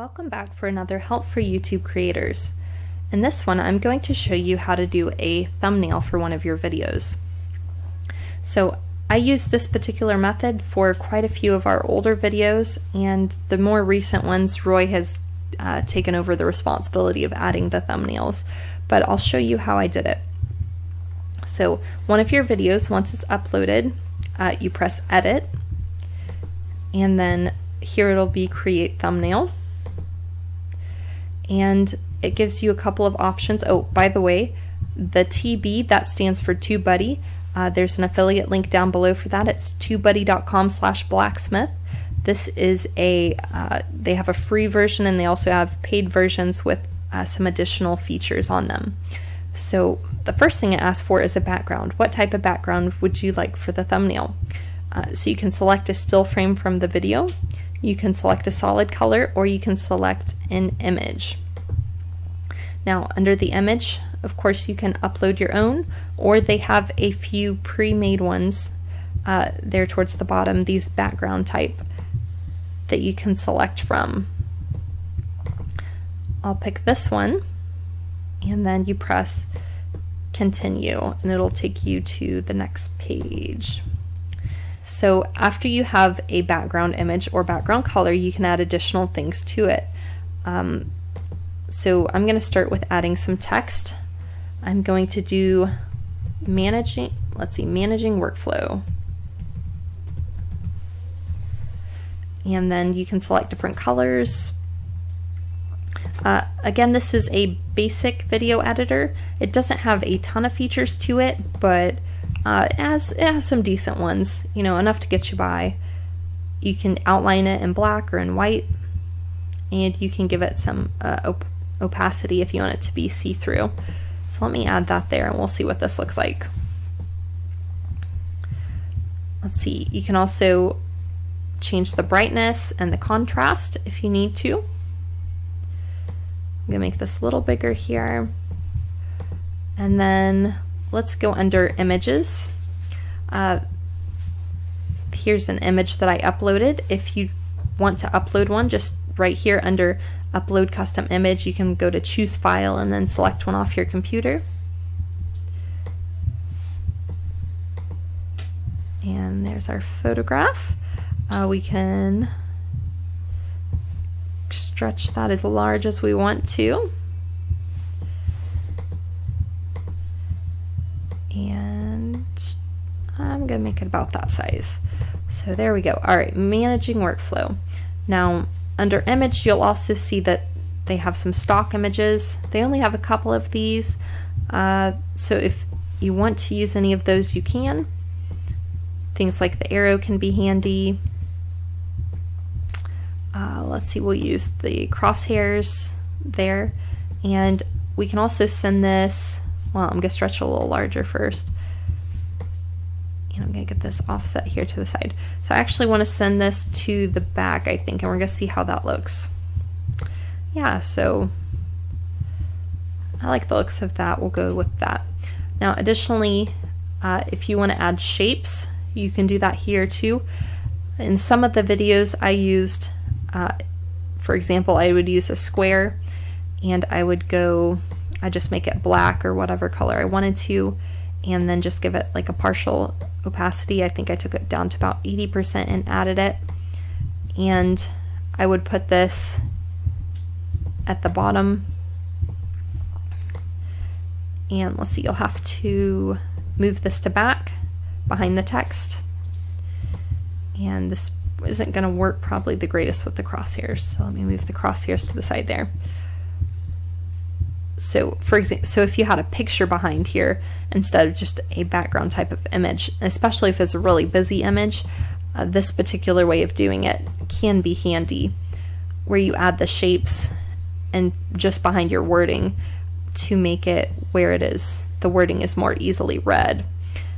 Welcome back for another Help for YouTube Creators. In this one, I'm going to show you how to do a thumbnail for one of your videos. So I use this particular method for quite a few of our older videos, and the more recent ones, Roy has taken over the responsibility of adding the thumbnails, but I'll show you how I did it. So one of your videos, once it's uploaded, you press Edit, and then here it'll be Create Thumbnail. And it gives you a couple of options. Oh, by the way, the TB, that stands for TubeBuddy. There's an affiliate link down below for that. It's tubebuddy.com/blacksmith. This is they have a free version, and they also have paid versions with some additional features on them. So the first thing it asks for is a background. What type of background would you like for the thumbnail? So you can select a still frame from the video, you can select a solid color, or you can select an image. Now under the image, of course, you can upload your own, or they have a few pre-made ones there towards the bottom, these background type that you can select from. I'll pick this one, and then you press continue, and it'll take you to the next page. So after you have a background image or background color, you can add additional things to it. So I'm going to start with adding some text. I'm going to do managing workflow. And then you can select different colors. Again, this is a basic video editor. It doesn't have a ton of features to it, but it has some decent ones, you know, enough to get you by. You can outline it in black or in white, and you can give it some opacity if you want it to be see-through. So let me add that there, and we'll see what this looks like. Let's see, you can also change the brightness and the contrast if you need to. I'm gonna make this a little bigger here, and then let's go under images. Here's an image that I uploaded. If you want to upload one, just right here under upload custom image, you can go to choose file and then select one off your computer. And there's our photograph. We can stretch that as large as we want to. And I'm gonna make it about that size. So there we go. All right, managing workflow. Now under image, you'll also see that they have some stock images. They only have a couple of these, so if you want to use any of those, you can. Things like the arrow can be handy. Let's see, we'll use the crosshairs there, and we can also send this. Well, I'm gonna stretch a little larger first, and I'm gonna get this offset here to the side. So I actually want to send this to the back, I think, and we're gonna see how that looks. Yeah, so I like the looks of that. We'll go with that. Now additionally, if you want to add shapes, you can do that here too. In some of the videos I used, for example, I would use a square, and I just make it black or whatever color I wanted to, and then just give it like a partial opacity. I think I took it down to about 80% and added it. And I would put this at the bottom. And let's see, you'll have to move this to back behind the text. And this isn't going to work probably the greatest with the crosshairs. So let me move the crosshairs to the side there. So for example, so if you had a picture behind here instead of just a background type of image, especially if it's a really busy image, this particular way of doing it can be handy, where you add the shapes and just behind your wording to make it where the wording is more easily read.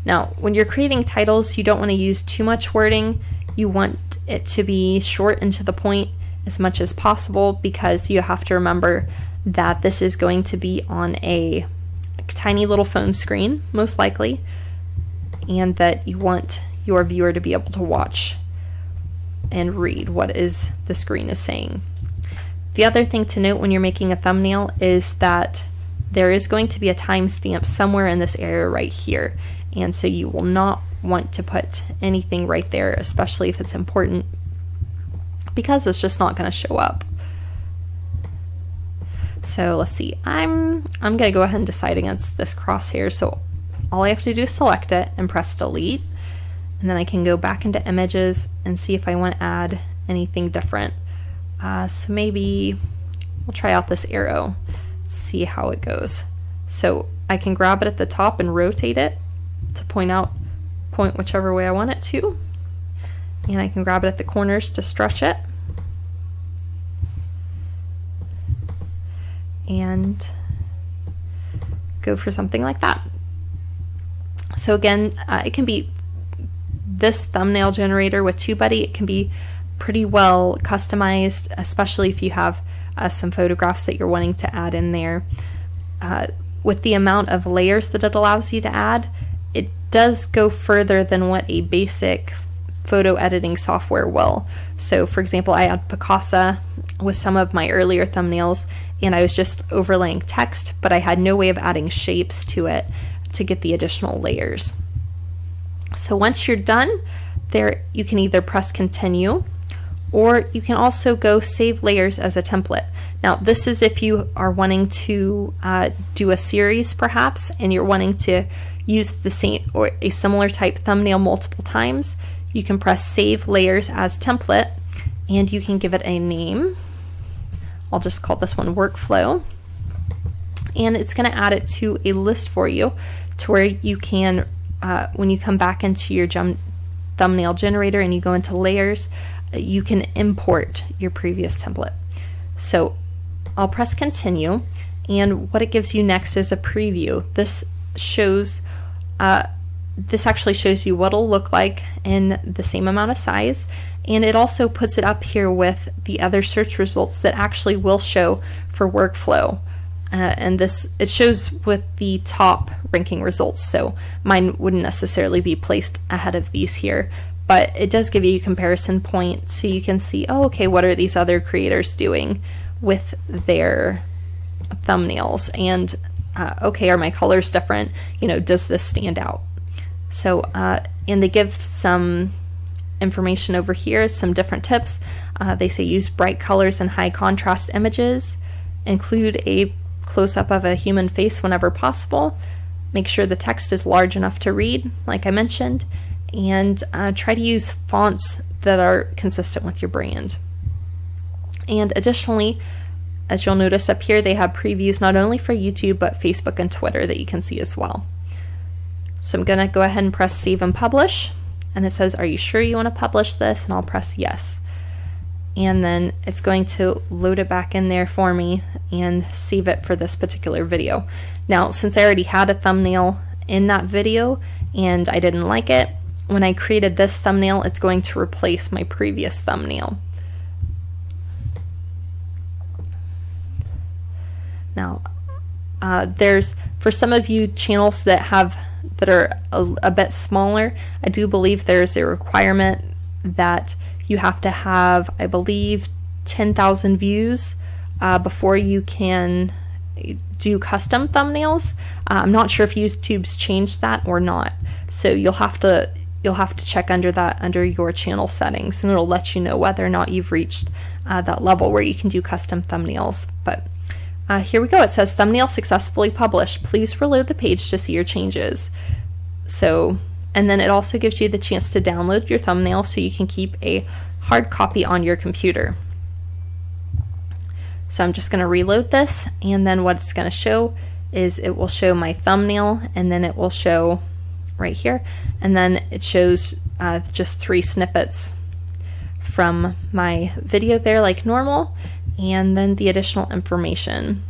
Now, when you're creating titles, you don't want to use too much wording. You want it to be short and to the point as much as possible, because you have to remember that this is going to be on a tiny little phone screen, most likely, and that you want your viewer to be able to watch and read what the screen is saying. The other thing to note when you're making a thumbnail is that there is going to be a timestamp somewhere in this area right here, and so you will not want to put anything right there, especially if it's important, because it's just not going to show up. So let's see, I'm going to go ahead and decide against this crosshair, so all I have to do is select it and press delete, and then I can go back into images and see if I want to add anything different. So maybe we'll try out this arrow, see how it goes. So I can grab it at the top and rotate it to point whichever way I want it to, and I can grab it at the corners to stretch it, and go for something like that. So again, it can be this thumbnail generator with TubeBuddy. It can be pretty well customized, especially if you have some photographs that you're wanting to add in there. With the amount of layers that it allows you to add, it does go further than what a basic photo editing software will. So for example, I had Picasa with some of my earlier thumbnails, and I was just overlaying text, but I had no way of adding shapes to it to get the additional layers. So once you're done there, you can either press continue, or you can also go save layers as a template. Now this is if you are wanting to do a series perhaps, and you're wanting to use the same or a similar type thumbnail multiple times. You can press save layers as template, and you can give it a name. I'll just call this one workflow, and it's going to add it to a list for you to where you can, when you come back into your thumbnail generator and you go into layers, you can import your previous template. So I'll press continue, and what it gives you next is a preview. This shows this actually shows you what it'll look like in the same amount of size, and it also puts it up here with the other search results that actually will show for workflow. And this, it shows with the top ranking results, so mine wouldn't necessarily be placed ahead of these here, but it does give you a comparison point so you can see, oh, okay, what are these other creators doing with their thumbnails, and okay, are my colors different? You know, does this stand out? So, and they give some information over here, some different tips. They say use bright colors and high contrast images, include a close-up of a human face whenever possible, make sure the text is large enough to read, like I mentioned, and try to use fonts that are consistent with your brand. And additionally, as you'll notice up here, they have previews not only for YouTube but Facebook and Twitter that you can see as well. So I'm going to go ahead and press save and publish, and it says, are you sure you want to publish this? And I'll press yes. And then it's going to load it back in there for me and save it for this particular video. Now, since I already had a thumbnail in that video and I didn't like it, when I created this thumbnail, it's going to replace my previous thumbnail. Now, there's, for some of you channels that are a bit smaller, I do believe there's a requirement that you have to have, I believe, 10,000 views before you can do custom thumbnails. I'm not sure if YouTube's changed that or not, so you'll have to check under that under your channel settings, and it'll let you know whether or not you've reached that level where you can do custom thumbnails. But here we go. It says thumbnail successfully published. Please reload the page to see your changes. So, and then it also gives you the chance to download your thumbnail so you can keep a hard copy on your computer. So I'm just going to reload this, and then what it's going to show is it will show my thumbnail, and then it will show right here, and then it shows just 3 snippets from my video there like normal, and then the additional information.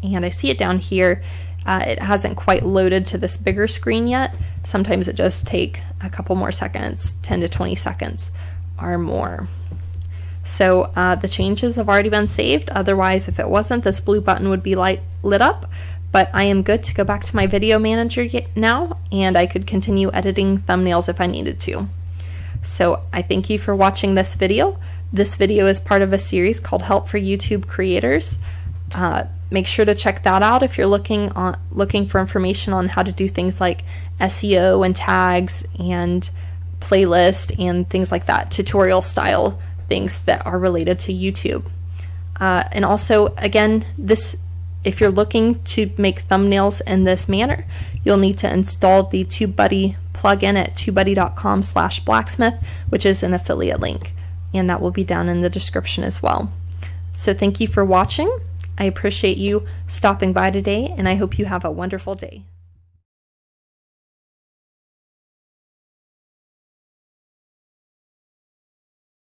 And I see it down here. It hasn't quite loaded to this bigger screen yet. Sometimes it does take a couple more seconds, 10 to 20 seconds or more. So the changes have already been saved. Otherwise, if it wasn't, this blue button would be lit up. But I am good to go back to my video manager now, and I could continue editing thumbnails if I needed to. So I thank you for watching this video. This video is part of a series called Help for YouTube Creators. Make sure to check that out if you're looking for information on how to do things like SEO and tags and playlist and things like that, tutorial style things that are related to YouTube. And also, again, if you're looking to make thumbnails in this manner, you'll need to install the TubeBuddy plugin at tubebuddy.com/blacksmith, which is an affiliate link, and that will be down in the description as well. So thank you for watching. I appreciate you stopping by today, and I hope you have a wonderful day.